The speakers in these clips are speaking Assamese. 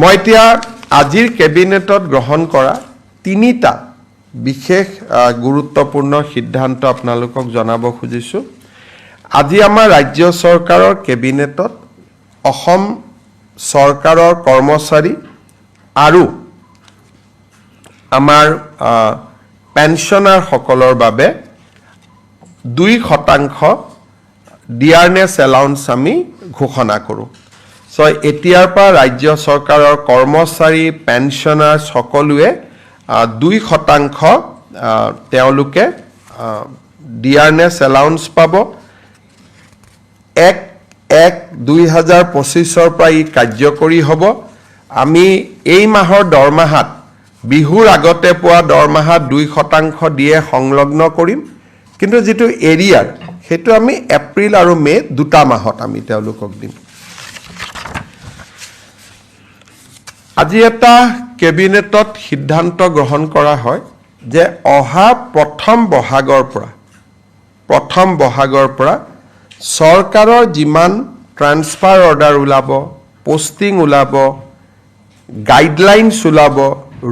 মই এতিয়া আজিৰ কেবিনেটত গ্ৰহণ কৰা তিনিটা বিশেষ গুৰুত্বপূৰ্ণ সিদ্ধান্ত আপোনালোকক জনাব খুজিছোঁ। আজি আমাৰ ৰাজ্য চৰকাৰৰ কেবিনেটত অসম চৰকাৰৰ কৰ্মচাৰী আৰু আমাৰ পেঞ্চনাৰসকলৰ বাবে 2% ডিয়াৰনেছ এলাউন্স আমি ঘোষণা কৰোঁ। সো এতিয়াৰ পৰা ৰাজ্য চৰকাৰৰ কৰ্মচাৰী পেঞ্চনাৰ সকলোৱে 2% তেওঁলোকে ডিয়াৰনেছ এলাউন্স পাব। 1/1/2025 পৰা ই কাৰ্যকৰী হ'ব। আমি এই মাহৰ দৰমহাত বিহুৰ আগতে পোৱা দৰমহাত 2% দিয়ে সংলগ্ন কৰিম, কিন্তু যেটো এৰিয়াৰ সেইটো আমি এপ্ৰিল আৰু মে দুটা মাহত আমি তেওঁলোকক দিম। আজি এটা কেবিনেটত সিদ্ধান্ত গ্ৰহণ কৰা হয় যে অহা প্ৰথম বহাগৰ পৰা চৰকাৰৰ যিমান ট্ৰান্সফাৰ অৰ্ডাৰ ওলাব, পোষ্টিং ওলাব, গাইডলাইনছ ওলাব,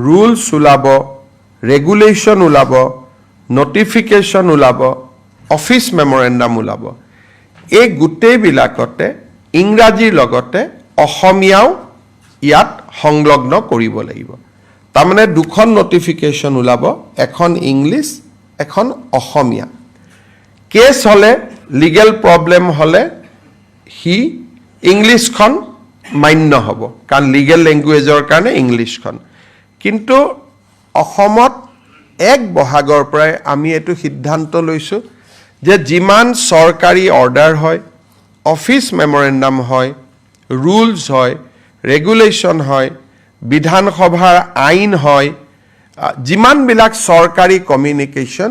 ৰুলছ ওলাব, ৰেগুলেশ্যন ওলাব, নটিফিকেশ্যন ওলাব, অফিচ মেমৰেণ্ডাম ওলাব, এই গোটেইবিলাকতে ইংৰাজীৰ লগতে অসমীয়াও ইয়াত সংলগ্ন কৰিব লাগিব। তাৰমানে দুখন নটিফিকেশ্যন ওলাব, এখন ইংলিছ, এখন অসমীয়া। কেছ হ'লে, লিগেল প্ৰব্লেম হ'লে সি ইংলিছখন মান্য হ'ব, কাৰণ লিগেল লেংগুৱেজৰ কাৰণে ইংলিছখন। কিন্তু অসমত 1 বহাগৰ পৰাই আমি এইটো সিদ্ধান্ত লৈছোঁ যে যিমান চৰকাৰী অৰ্ডাৰ হয়, অফিচ মেমৰেণ্ডাম হয়, ৰুলছ হয়, ৰেগুলেশ্যন হয়, বিধানসভাৰ আইন হয়, যিমানবিলাক চৰকাৰী কমিউনিকেশ্যন,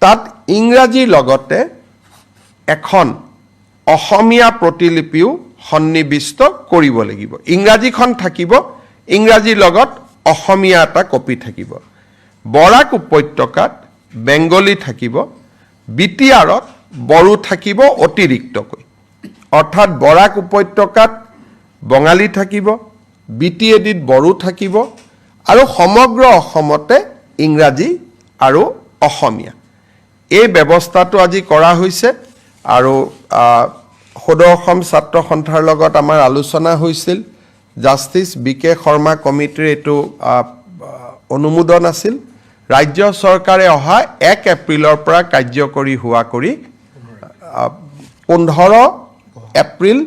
তাত ইংৰাজীৰ লগতে এখন অসমীয়া প্ৰতিলিপিও সন্নিৱিষ্ট কৰিব লাগিব। ইংৰাজীখন থাকিব, ইংৰাজীৰ লগত অসমীয়া এটা কপি থাকিব। বৰাক উপত্যকাত বেংগলী থাকিব, বিটিআৰত বড়ো থাকিব অতিৰিক্তকৈ। অৰ্থাৎ বৰাক উপত্যকাত বঙালী থাকিব, বিটিএডিত বড়ো থাকিব, আৰু সমগ্ৰ অসমতে ইংৰাজী আৰু অসমীয়া। এই ব্যৱস্থাটো আজি কৰা হৈছে, আৰু সদৌ অসম ছাত্ৰ সন্থাৰ লগত আমাৰ আলোচনা হৈছিল। জাষ্টিছ বিকে শৰ্মা কমিটিৰ এইটো অনুমোদন আছিল। ৰাজ্য চৰকাৰে অহা 1 এপ্ৰিলৰ পৰা কাৰ্যকৰী হোৱা কৰি 15 এপ্ৰিল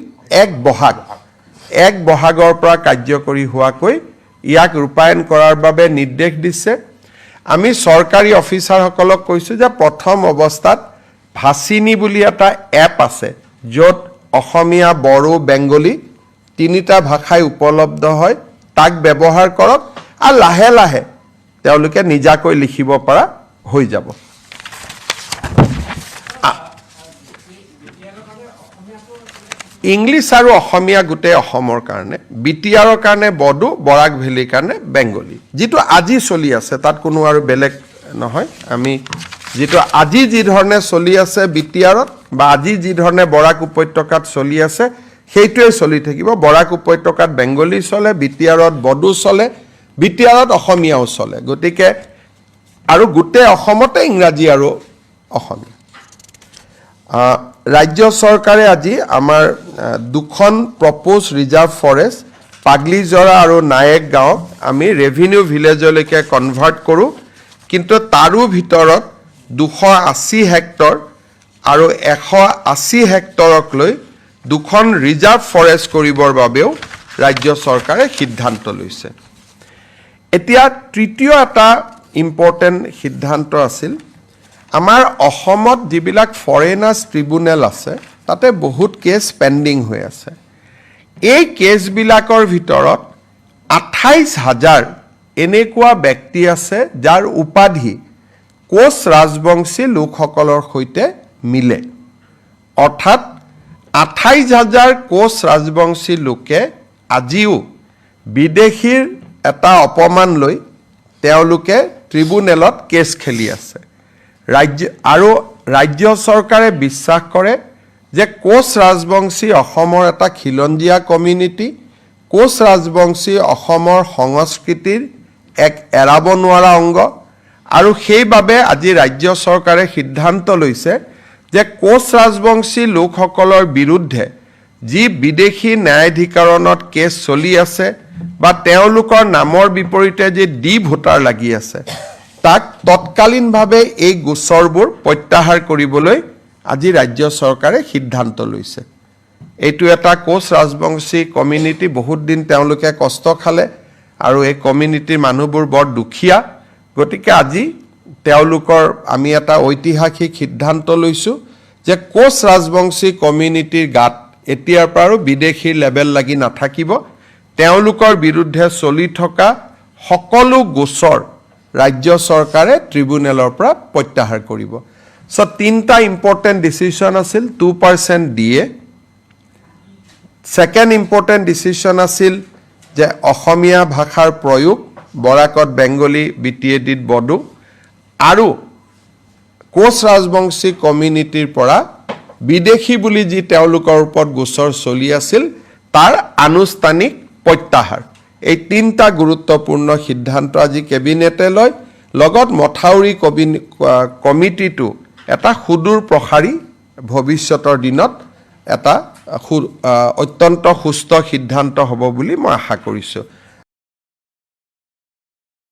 1 বহাগৰ পৰা কাৰ্যকৰী হোৱাকৈ ইয়াক ৰূপায়ণ কৰাৰ বাবে নিৰ্দেশ দিছে। আমি চৰকাৰী অফিচাৰসকলক কৈছোঁ যে প্ৰথম অৱস্থাত ভাচিনী বুলি এটা এপ আছে, য'ত অসমীয়া, বড়ো, বেংগলী তিনিটা ভাষাই উপলব্ধ হয়, তাক ব্যৱহাৰ কৰক, আৰু লাহে লাহে তেওঁলোকে নিজাকৈ লিখিব পৰা হৈ যাব। ইংলিছ আৰু অসমীয়া গোটেই অসমৰ কাৰণে, বিটিআৰৰ কাৰণে বড়ো, বৰাক ভেলীৰ কাৰণে বেংগলী, যিটো আজি চলি আছে, তাত কোনো আৰু বেলেগ নহয়। আমি যিটো আজি যি ধৰণে চলি আছে বিটিআৰত, বা আজি যি ধৰণে বৰাক উপত্যকাত চলি আছে, সেইটোৱে চলি থাকিব। বৰাক উপত্যকাত বেংগলী চলে, বিটিআৰত বড়ো চলে, বিটিআৰত অসমীয়াও চলে। গতিকে আৰু গোটেই অসমতে ইংৰাজী আৰু অসমীয়া। ৰাজ্য চৰকাৰে আজি আমাৰ 2খন প্ৰপ'জ ৰিজাৰ্ভ ফৰেষ্ট, পাগলীজৰা আৰু নায়েক গাঁৱক আমি ৰেভিনিউ ভিলেজলৈকে কনভাৰ্ট কৰোঁ, কিন্তু তাৰো ভিতৰত 280 হেক্টৰ আৰু 180 হেক্টৰক লৈ 2খন ৰিজাৰ্ভ ফৰেষ্ট কৰিবৰ বাবেও ৰাজ্য চৰকাৰে সিদ্ধান্ত লৈছে। এতিয়া তৃতীয় এটা ইম্পৰ্টেণ্ট সিদ্ধান্ত আছিল, আমাৰ অসমত যিবিলাক ফৰেনাৰ্ছ ট্ৰিব্যুনেল আছে, তাতে বহুত কেছ পেণ্ডিং হৈ আছে। এই কেছবিলাকৰ ভিতৰত 28,000 এনেকুৱা ব্যক্তি আছে যাৰ উপাধি কোচ ৰাজবংশী লোকসকলৰ সৈতে মিলে। অৰ্থাৎ 28,000 কোচ ৰাজবংশী লোকে আজিও বিদেশীৰ এটা অপমান লৈ তেওঁলোকে ট্ৰিব্যুনেলত কেছ খেলি আছে। ৰাজ্য চৰকাৰে বিশ্বাস কৰে যে কোচ ৰাজবংশী অসমৰ এটা খিলঞ্জীয়া কমিউনিটি, কোচ ৰাজবংশী অসমৰ সংস্কৃতিৰ এক এৰাব নোৱাৰা অংগ আৰু সেইবাবে আজি ৰাজ্য চৰকাৰে সিদ্ধান্ত লৈছে যে কোচ ৰাজবংশী লোকসকলৰ বিৰুদ্ধে যি বিদেশী ন্যায়াধিকৰণত কেছ চলি আছে বা তেওঁলোকৰ নামৰ বিপৰীতে যি ডি ভোটাৰ লাগি আছে তাক তৎকালীনভাৱে এই গোচৰবোৰ প্ৰত্যাহাৰ কৰিবলৈ আজি ৰাজ্য চৰকাৰে সিদ্ধান্ত লৈছে এইটো এটা কোচ ৰাজবংশী কমিউনিটি বহুত দিন তেওঁলোকে কষ্ট খালে আৰু এই কমিউনিটিৰ মানুহবোৰ বৰ দুখীয়া গতিকে আজি তেওঁলোকৰ আমি এটা ঐতিহাসিক সিদ্ধান্ত লৈছো যে কোচ ৰাজবংশী কমিউনিটিৰ গাত এতিয়াৰ পৰা বিদেশী লেভেল লাগি নাথাকিব তেওঁলোকৰ বিৰুদ্ধে চলি থকা সকলো গোচৰ ৰাজ্য চৰকাৰে ট্ৰিব্যুনেলৰ পৰা প্ৰত্যাহাৰ কৰিব সো তিনটা ইম্পৰ্টেন্ট ডিসিশন আছিল 2% ডিএ সেকেন্ড ইম্পৰ্টেন্ট ডিসিশন আছিল যে অসমীয়া ভাষাৰ প্ৰয়োগ বৰাকত বেংগলী বিটিএডিত বডো আৰু কোচ ৰাজবংশী কমিউনিটিৰ পৰা বিদেশী বুলি যি তেওঁলোকৰ ওপৰত গোচৰ চলি আছিল তাৰ আনুষ্ঠানিক প্ৰত্যাহাৰ এই তিনটা গুৰুত্বপূৰ্ণ সিদ্ধান্ত আজি কেবিনেটে লয় লগত মথাউৰি কমিটিটো এটা সুদূৰ প্ৰসাৰী ভৱিষ্যতৰ দিনত এটা অত্যন্ত সুস্থ সিদ্ধান্ত হ'ব বুলি মই আশা কৰিছো